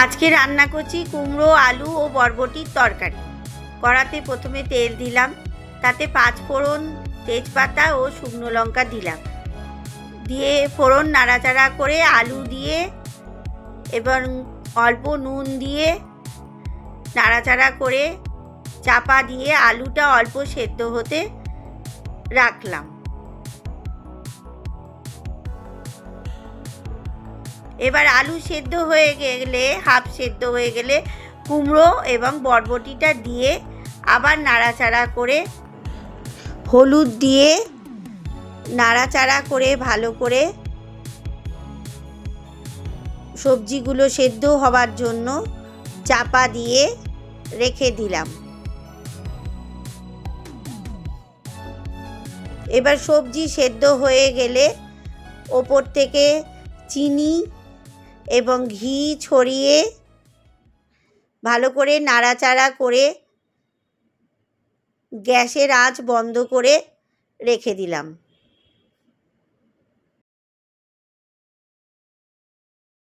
আজকে রান্না করছি কুমড়ো, আলু ও বরবটির তরকারি। কড়াতে প্রথমে তেল দিলাম, তাতে 5 ফোড়ন, তেজপাতা ও শুকনো লঙ্কা দিলাম। দিয়ে ফোড়ন নাড়াচাড়া করে আলু দিয়ে এবং অল্প নুন দিয়ে নাড়াচাড়া করে চাপা দিয়ে আলুটা অল্প সেদ্ধ হতে রাখলাম। এবার আলু সেদ্ধ হয়ে গেলে, হাফ সেদ্ধ হয়ে গেলে কুমড়ো এবং বরবটিটা দিয়ে আবার নাড়াচাড়া করে হলুদ দিয়ে নাড়াচাড়া করে ভালো করে সবজিগুলো সেদ্ধ হওয়ার জন্য চাপা দিয়ে রেখে দিলাম। এবার সবজি সেদ্ধ হয়ে গেলে ওপর থেকে চিনি এবং ঘি ছড়িয়ে ভালো করে নাড়াচাড়া করে গ্যাসের আঁচ বন্ধ করে রেখে দিলাম।